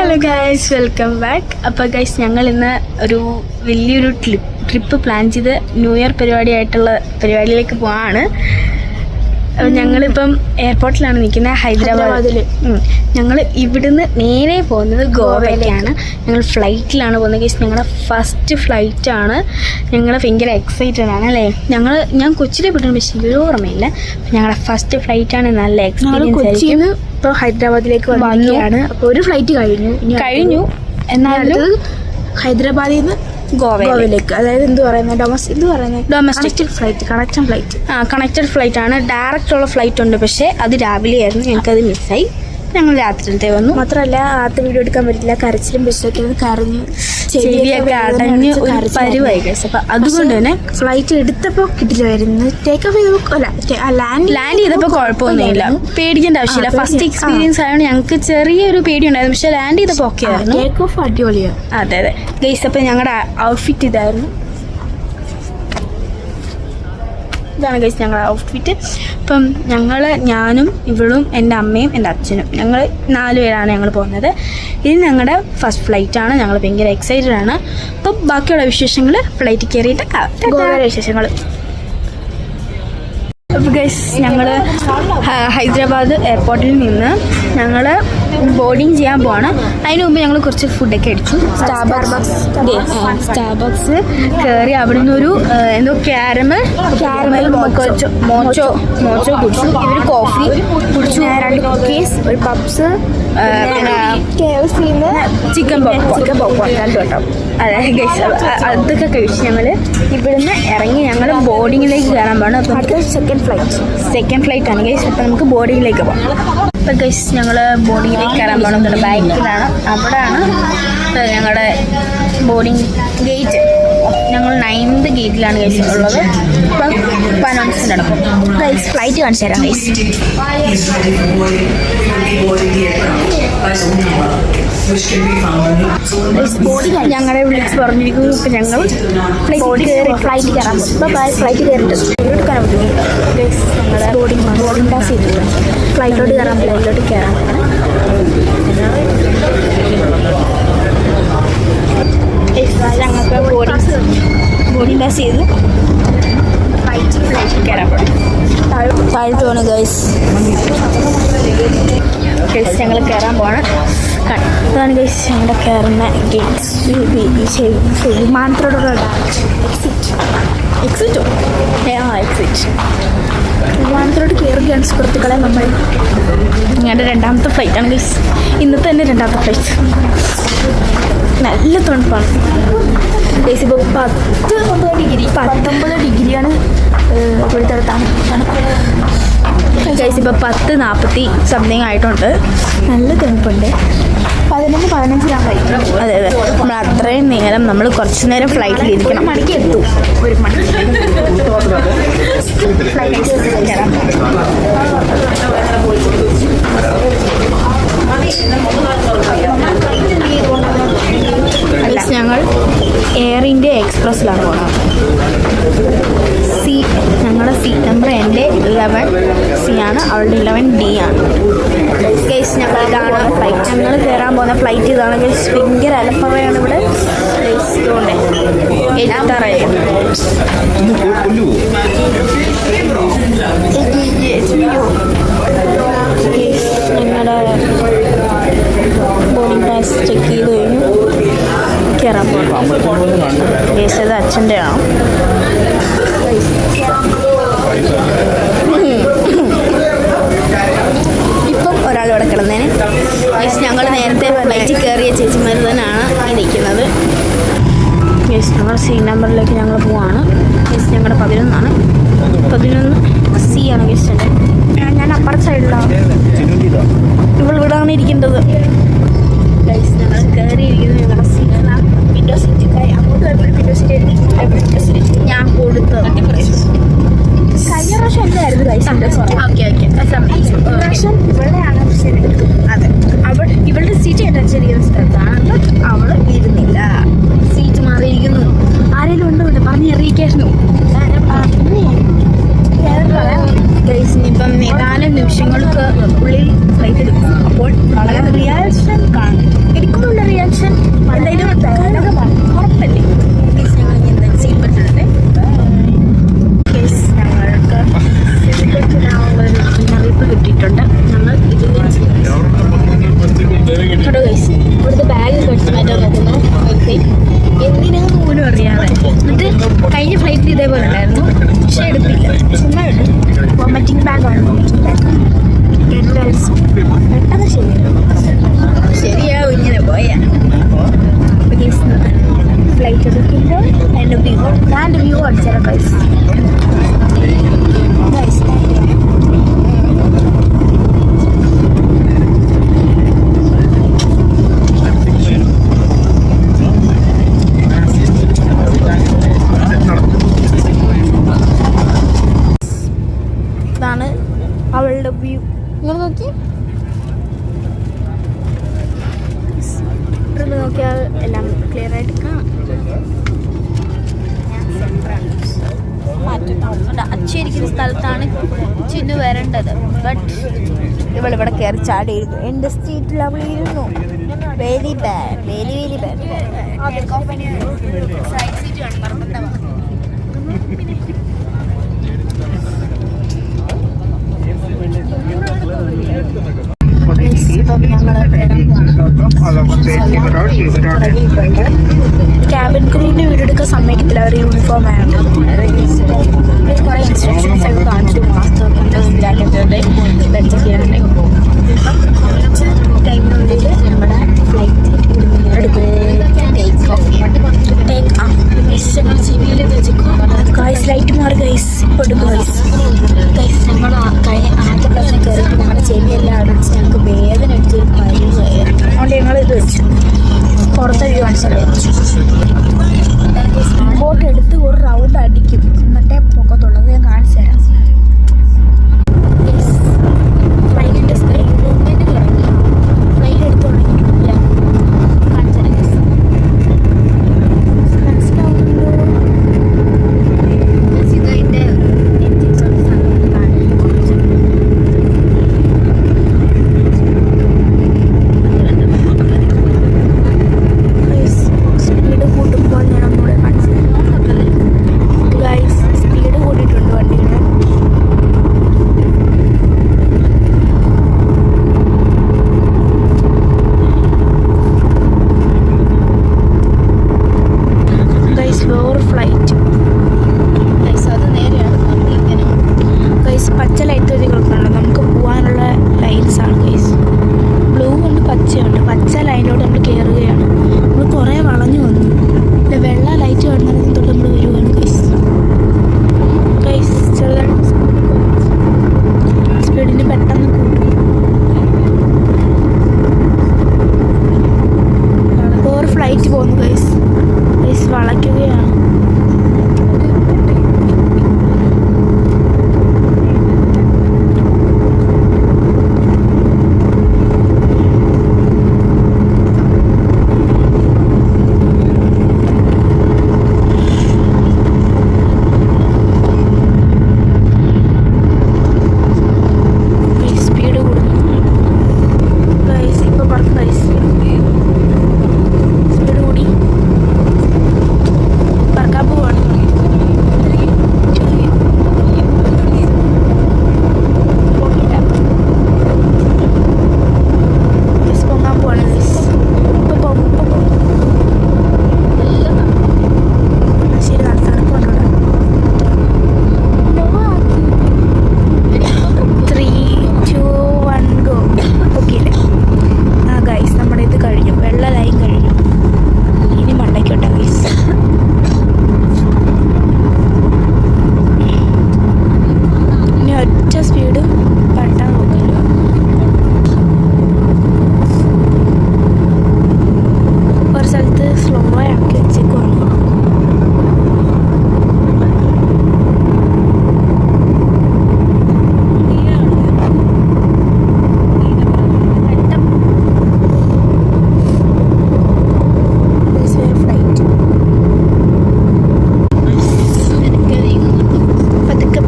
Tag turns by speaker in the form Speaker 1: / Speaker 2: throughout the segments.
Speaker 1: Hello guys, welcome back. അപ്പോൾ guys, ഞങ്ങൾ ഇന്ന് ഒരു വലിയൊരു ട്രിപ്പ് പ്ലാൻ ചെയ്ത് ന്യൂ ഇയർ പരിപാടിയിലേക്ക് പോവാണ്. ഞങ്ങളിപ്പം എയർപോർട്ടിലാണ് നിൽക്കുന്നത്, ഹൈദരാബാദിൽ. ഞങ്ങൾ ഇവിടുന്ന് നേരെ പോകുന്നത് ഗോവയിലേക്കാണ്. ഞങ്ങൾ ഫ്ലൈറ്റിലാണ് പോകുന്നത് ഗൈസ്. ഞങ്ങളുടെ ഫസ്റ്റ് ഫ്ലൈറ്റാണ്. ഞങ്ങൾ ഭയങ്കര എക്സൈറ്റഡ് ആണ് അല്ലേ. ഞാൻ കൊച്ചിയിലെ പോയിട്ടുണ്ട്, പക്ഷേ ഒരു ഓർമ്മയില്ല. ഞങ്ങളുടെ ഫസ്റ്റ് ഫ്ലൈറ്റാണ്. നല്ല എക്സ്പീരിയൻസ് ആയിരിക്കും.
Speaker 2: ഇപ്പോൾ ഹൈദരാബാദിലേക്ക് വന്നിരിക്കുകയാണ്. അപ്പോൾ ഒരു ഫ്ലൈറ്റ് കഴിഞ്ഞു.
Speaker 1: എന്നാലും
Speaker 2: ഹൈദരാബാദിൽ നിന്ന് ഗോവയിലേക്ക്, അതായത് ഡൊമസ്റ്റിക് ഫ്ലൈറ്റ്,
Speaker 1: കണക്റ്റഡ് ഫ്ലൈറ്റ് ആണ്. ഡയറക്റ്റ് ഉള്ള ഫ്ലൈറ്റ് ഉണ്ട്, പക്ഷേ അത് രാവിലെ ആയിരുന്നു. ഞങ്ങൾക്കത് മിസ്സായി. ഞങ്ങൾ രാത്രിയിലത്തെ വന്നു.
Speaker 2: മാത്രമല്ല ആദ്യത്തെ വീഡിയോ എടുക്കാൻ പറ്റില്ല, കരച്ചിലും ബസ്സൊക്കെ കരഞ്ഞ്
Speaker 1: ചെവിയൊക്കെ അടഞ്ഞ് ഒരു പരുവായി ഗൈസ്. അപ്പം അതുകൊണ്ട് തന്നെ
Speaker 2: ഫ്ലൈറ്റ് എടുത്തപ്പോൾ കിട്ടില്ലായിരുന്നു. ടേക്ക് ഓഫ്
Speaker 1: ലാൻഡ് ചെയ്തപ്പോൾ കുഴപ്പമൊന്നുമില്ല, പേടിക്കേണ്ട ആവശ്യമില്ല. ഫസ്റ്റ് എക്സ്പീരിയൻസ് ആയതുകൊണ്ട് ഞങ്ങൾക്ക് ചെറിയൊരു പേടി ഉണ്ടായിരുന്നു, പക്ഷെ ലാൻഡ് ചെയ്തപ്പോൾ ഓക്കെ ആയിരുന്നു.
Speaker 2: ടേക്ക് ഓഫ് അടിപൊളിയാണ്.
Speaker 1: അതെ ഗൈസ്. അപ്പം ഞങ്ങളുടെ ഔട്ട്ഫിറ്റ് ഇതായിരുന്നു. ഇതാണ് ഗൈസ് ഞങ്ങളുടെ ഔട്ട്ഫിറ്റ്. അപ്പം ഞാനും ഇവളും എൻ്റെ അമ്മയും എൻ്റെ അച്ഛനും, ഞങ്ങൾ 4 പേരാണ് ഞങ്ങൾ പോകുന്നത്. ഇത് ഞങ്ങളുടെ ഫസ്റ്റ് ഫ്ലൈറ്റാണ്. ഞങ്ങൾ ഭയങ്കര എക്സൈറ്റഡ് ആണ്. അപ്പം ബാക്കിയുള്ള വിശേഷങ്ങൾ ഫ്ലൈറ്റിൽ കയറിയിട്ട് ഗോവയിലെ വിശേഷങ്ങൾ. അപ്പോൾ ഗൈസ്, ഞങ്ങൾ ഹൈദരാബാദ് എയർപോർട്ടിൽ നിന്ന് ഞങ്ങൾ ബോർഡിങ് ചെയ്യാൻ പോവാണ്. അതിന് മുമ്പ് ഞങ്ങൾ കുറച്ച് ഫുഡൊക്കെ അടിച്ചു. സ്റ്റാർബക്സ് കയറി അവിടെ നിന്നൊരു എന്തോ ക്യാരമൽ മോച്ചോ കുടിച്ചു. ഇവർ കോഫി കുടിച്ചു.
Speaker 2: 2 കുക്കീസ്, ഒരു പപ്സ്,
Speaker 1: ചിക്കൻ പോപ്കോൺ 2 കേട്ടോ. അതെ ഗൈസ്, അതൊക്കെ കഴിച്ച് ഞങ്ങൾ ഇവിടുന്ന് ഇറങ്ങി ഞങ്ങൾ ബോർഡിങ്ങിലേക്ക് കയറാൻ പോകണം. അപ്പം സെക്കൻഡ് ഫ്ലൈറ്റ് ആണ് ഗൈസ്. അപ്പം നമുക്ക് ബോർഡിങ്ങിലേക്ക് പോകാം. അപ്പം ഗൈസ്, ഞങ്ങൾ ബോർഡിങ്ങിലേക്ക് കയറാൻ പോകണം. ബാക്കിലാണ്, അവിടെയാണ് ഞങ്ങളുടെ ബോർഡിങ് ഗേറ്റ്. ഞങ്ങൾ 9th ഗേറ്റിലാണ് ഗൈസ് ഉള്ളത്. അപ്പം അനൗൺസ്മെന്റ് നടക്കും. ഗൈസ്, ഫ്ലൈറ്റ് കാണിച്ചു തരാം ഗൈസ്. ഞങ്ങളെ വിളിച്ച് പറഞ്ഞിരിക്കുന്നു. ഇപ്പം ഞങ്ങൾ
Speaker 2: ഫ്ലൈറ്റ് കയറാൻ ഫ്ലൈറ്റ് കയറിയിട്ട് എടുക്കാൻ ബുദ്ധിമുട്ട്. ഞങ്ങളുടെ ബോർഡിംഗ് പാസ് ചെയ്തിട്ടുണ്ട്. ഫ്ലൈറ്റിലോട്ട് കയറാൻ
Speaker 1: ഞങ്ങൾക്ക് ബോർഡിംഗ് പാസ് ചെയ്ത് ഫ്ലൈറ്റിൽ കയറാൻ പറ്റും. താഴോട്ട് പോകണം ഗൈസ്. ഞങ്ങൾ കയറാൻ പോകണം. ഇതാണ് ഗൈസ് ഞങ്ങളുടെ കയറുന്ന ഗേറ്റ്.
Speaker 2: വിമാനത്തിലോട്ടുള്ള
Speaker 1: എക്സിറ്റ്
Speaker 2: വിമാനത്തിലോട്ട് കയറുകയാണ് സുഹൃത്തുക്കളെ. നമ്മൾ
Speaker 1: ഞങ്ങളുടെ 2ാമത്തെ ഫ്ലൈറ്റാണ് ഗൈസ്. ഇന്നത്തെ തന്നെ 2ാമത്തെ ഫ്ലൈറ്റ്. നല്ല തണുപ്പാണ് ഗൈസ്. ഇപ്പോൾ 19 ഡിഗ്രിയാണ് ഇപ്പോഴത്തെ തണുപ്പ് ഗൈസ്. ഇപ്പോൾ 10:40 സംതിങ് ആയിട്ടുണ്ട്. നല്ല തണുപ്പുണ്ട്.
Speaker 2: 11-15 ഫ്ലൈറ്റ്.
Speaker 1: അതെ നമ്മൾ അത്രയും നേരം നമ്മൾ കുറച്ച് നേരം ഫ്ലൈറ്റിൽ ഇരിക്കണം.
Speaker 2: മണിക്ക് എത്തും. 1 മണി
Speaker 1: ഞങ്ങൾ എയർ ഇന്ത്യ എക്സ്പ്രസ്സിലാണ് പോകുന്നത്. ഞങ്ങളുടെ സീറ്റ് നമ്പർ എൻ്റെ 11C ആണ്, അവളുടെ 11D ആണ് ഗൈസ്. ഞങ്ങൾ കയറാൻ പോകുന്ന ഫ്ലൈറ്റ് ഇതാണ് ഗൈസ്. ഭയങ്കര അലപ്പറയാണ് ഇവിടെ ഗൈസ്. ഇതുകൊണ്ട് ഞങ്ങളുടെ ബോർഡിംഗ് പാസ് ചെക്ക് ചെയ്ത് കഴിഞ്ഞു. കയറാൻ പോകണം ഗൈസ്. അത് അച്ഛൻ്റെ ആണ്. ഇപ്പം ഒരാൾ ഇവിടെ കിടന്നേന് ഗൈസ്. ഞങ്ങൾ നേരത്തെ ഫ്ലൈറ്റിൽ കയറിയ ചേച്ചിമാർ തന്നെയാണ് ഈ നിൽക്കുന്നത് ഗൈസ്. ഞങ്ങളുടെ സീറ്റ് നമ്പറിലേക്ക് ഞങ്ങൾ പോവാണ് ഗൈസ്. ഞങ്ങളുടെ 11 ആണ്. 11C ആണ് ഗൈസ്.
Speaker 2: ഞാൻ അപ്പുറത്തെ സൈഡിലാണ്.
Speaker 1: ഇവൾ ഇവിടെയാണ് ഇരിക്കേണ്ടത് ഗൈസ്. ഞങ്ങൾ കയറിയിരിക്കുന്നത് ഞങ്ങളുടെ സീറ്റിലാണ്.
Speaker 2: Window seat. അങ്ങോട്ട് വിൻഡോ സീറ്റ്
Speaker 1: ഞാൻ കൊടുത്തത്
Speaker 2: കഴിഞ്ഞ പ്രാവശ്യം എന്തായിരുന്നു ഗൈസ്?
Speaker 1: പ്രാവശ്യം ഇവളുടെയാണ് അതെ. ഇവളുടെ സീറ്റ് ഏറ്റാച്ചിരിക്കുന്ന സ്ഥലത്താണ്. അവൾ ഇരുന്നില്ല, സീറ്റ് മാറിയിരിക്കുന്നു. ആരെങ്കിലും ഉണ്ടോ പറഞ്ഞറിയിക്കായിരുന്നു ഗൈസ്. ഇനിയിപ്പം 4 നിമിഷങ്ങൾക്ക് ഉള്ളിൽ ഫ്ലൈറ്റ് എടുക്കും. അപ്പോൾ വളരെ റിയാക്ഷൻ കാണും.
Speaker 2: പെട്ടെന്ന്
Speaker 1: ശരിയാവും ഇങ്ങനെ പോയാ.
Speaker 2: ഫ്ലൈറ്റ് എടുക്കുമ്പോൾ
Speaker 1: എൻ്റെ വ്യൂ
Speaker 2: ഞാൻ വ്യൂ അടിച്ചാലോ ഗൈസ്.
Speaker 1: ഇതാണ് അവളുടെ വ്യൂ. നിങ്ങൾ നോക്കി
Speaker 2: ഇവിടെ നോക്കിയാൽ എല്ലാം ക്ലിയർ ആയിട്ട് കാണാം.
Speaker 1: അച്ഛരിക്കുന്ന സ്ഥലത്താണ് ചിന്നു വരേണ്ടത്. ബട്ട് ഇവളിവിടെ കയറി ചാടിയിരുന്നു. എൻ്റെ സീറ്റിൽ അവൾ ഇരുന്നു. Very bad, very very bad. Side seat വേണം നിർബന്ധമാണ്.
Speaker 2: ക്യാബിൻ ക്രൂവിൻ്റെ വീഡിയോ എടുക്കാൻ സമ്മതിക്കത്തില്ല, അവർ യൂണിഫോം ആണ്. കുറേ ഇൻസ്ട്രക്ഷൻസ് ഒക്കെ കാണിച്ചു. ടൈമിനുള്ളിൽ നമ്മുടെ ഫ്ലൈറ്റ് ഗൈസ് ലൈറ്റ് മാറി ഗൈസ്. ഗൈസ് ഞങ്ങൾ ആദ്യ പ്രാവശ്യം കയറിയിട്ട് ഞങ്ങളുടെ ചെവിയെല്ലാം അടച്ച് ഞങ്ങൾക്ക് വേദന എടുത്ത് കഴിയുകയായിരുന്നു. അതുകൊണ്ട് ഞങ്ങൾ ഇത് വെച്ചു പുറത്തെ വ്യൂ കാണിച്ചത്. ബോട്ട് എടുത്ത് ഒരു റൗണ്ട് അടിക്കും, എന്നിട്ടേ പൊക്കത്തുള്ളത്. ഞാൻ കാണിച്ചു തരാം. ഫ്ലൈറ്റിൻ്റെ ഫ്ലൈറ്റ് എടുത്ത് തുടങ്ങിയിട്ടില്ല. കാണിച്ചു തരാം. മനസ്സിലാവുന്നുണ്ടോ? സ്പീഡ് കൂട്ടുമ്പോൾ ഞാൻ ഒന്നുകൂടെ കാണിച്ചു തരാം. ഗൈസ് സ്പീഡ് കൂട്ടിയിട്ടുണ്ട് വണ്ടിയുടെ. ഗൈസ് വേറെ ഫ്ലൈറ്റ്.
Speaker 1: അത് നേരെയാണ് നമ്മളിങ്ങനെ.
Speaker 2: ഗൈസ് പച്ച ലൈറ്റ് വെച്ച് കൊടുക്കുന്നുണ്ട്. നമുക്ക് പോകാനുള്ള ലൈൻസ് ആണ് ഗൈസ്. ബ്ലൂ ഉണ്ട്, പച്ചയുണ്ട്. പച്ച ലൈനിലൂടെ നമ്മൾ കയറുകയാണ്. നമ്മൾ കുറേ വളഞ്ഞു വന്നു. ഇല്ല, വെള്ള ലൈറ്റ് കാണുന്നതിന് തൊട്ട് നമ്മൾ വരുവാണ് ഗൈസ്. ഗൈസ് ചെറുതായിട്ട് സ്പീഡിന് പെട്ടെന്ന് കൂട്ടും. വേറെ ഫ്ലൈറ്റ് പോകുന്നു ഗൈസ്. ഗൈസ് വളയ്ക്കുകയാണ്. സ്പീഡ് കൂടുന്നു ഗൈസ്. ഇപ്പോൾ പറക്കും ഗൈസ്. സ്പീഡ് കൂടി പറക്കാൻ പോവാണ്. പൊങ്ങാൻ പോവാണ് ഗൈസ്. ഇപ്പോൾ പോകും, ഇപ്പോൾ പോകും. ശരി, തണുപ്പുണ്ടോ? 3, 2, 1 ഗോ. ഓക്കെ അല്ലേ? ആ ഗൈസ് നമ്മുടെ ഇത് കഴിഞ്ഞു. വെള്ള ലൈൻ കഴിഞ്ഞു. ഇനി മണ്ടയ്ക്കോട്ടെ ഗൈസ്. ഇനി ഒറ്റ സ്പീഡ് പട്ടാൻ നോക്കില്ല. ഒരു സ്ഥലത്ത് സ്ലോ ആക്കി വെച്ചേക്കുവാണ്.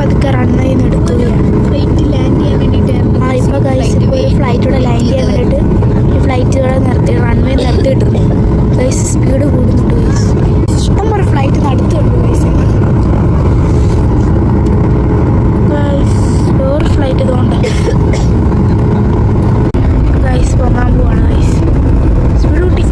Speaker 2: പതുക്കെ റൺ ചെയ്യുന്ന എടുക്കുകയാണ്.
Speaker 1: ഫ്ലൈറ്റ് ലാൻഡ് ചെയ്യാൻ വേണ്ടിയിട്ടായിരുന്നു.
Speaker 2: ആ ഇപ്പോൾ ഗൈസ് ഇപ്പോൾ ഈ ഫ്ലൈറ്റോടെ ലാൻഡ് ചെയ്യാൻ വേണ്ടിയിട്ട് ഈ ഫ്ലൈറ്റുകളെ നിർത്തി റൺവേ നിർത്തിയിട്ടുണ്ട് ഗൈസ്. സ്പീഡ് കൂടുന്നുണ്ട് ഗൈസ്. ഇഷ്ടംപോലെ ഫ്ലൈറ്റ് നടത്തുന്നുണ്ട് ഗൈസ്. ഗൈസ് വേറെ ഫ്ലൈറ്റ് ഇതുകൊണ്ട് ഗൈസ് പോകാൻ പോവാണ് ഗൈസ്. സ്പീഡ് കൂട്ടി.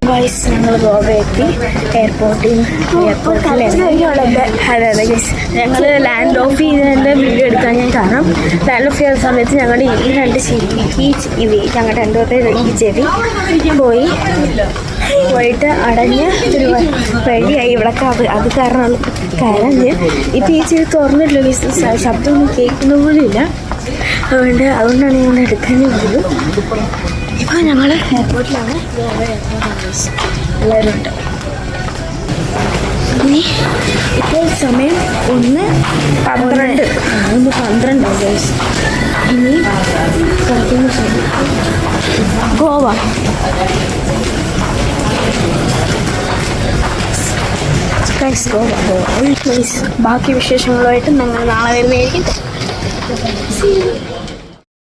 Speaker 1: ഗൈസ് ഞങ്ങൾ ഗോവ എത്തി എയർപോർട്ടിൽ അതെ ഗൈസ് ഞങ്ങൾ ലാൻഡ് ഓഫ് ചെയ്തതിൻ്റെ വീഡിയോ എടുക്കാൻ ഞാൻ കാരണം ലാൻഡ് ഓഫ് ചെയ്ത സമയത്ത് ഞങ്ങളുടെ ഈ രണ്ട് ഞങ്ങളുടെ രണ്ടുപേരുടെ ഈ ചെവി പോയിട്ട് അടഞ്ഞ് ഒരു വഴിയായി ഇവിടെ അത് കാരണം കരഞ്ഞ് ഇപ്പം ഈ ചെവി തുറന്നിട്ടില്ല ഗൈസ് ശബ്ദമൊന്നും കേൾക്കുന്ന പോലും ഇല്ല അതുകൊണ്ടാണ് ഞങ്ങൾ എടുക്കാൻ പോലും. ഇപ്പോൾ ഞങ്ങൾ എയർപോർട്ടിലാണ് എല്ലാവരും ഉണ്ട്. ഇനി ഇപ്പോൾ സമയം 1:12 ഗൈസ്. ഇനി കളിക്കുന്ന സമയം ഗോവ. ഗോവ ബാക്കി വിശേഷങ്ങളുമായിട്ട് ഞങ്ങൾ നാളെ വരുന്നതായിരിക്കും.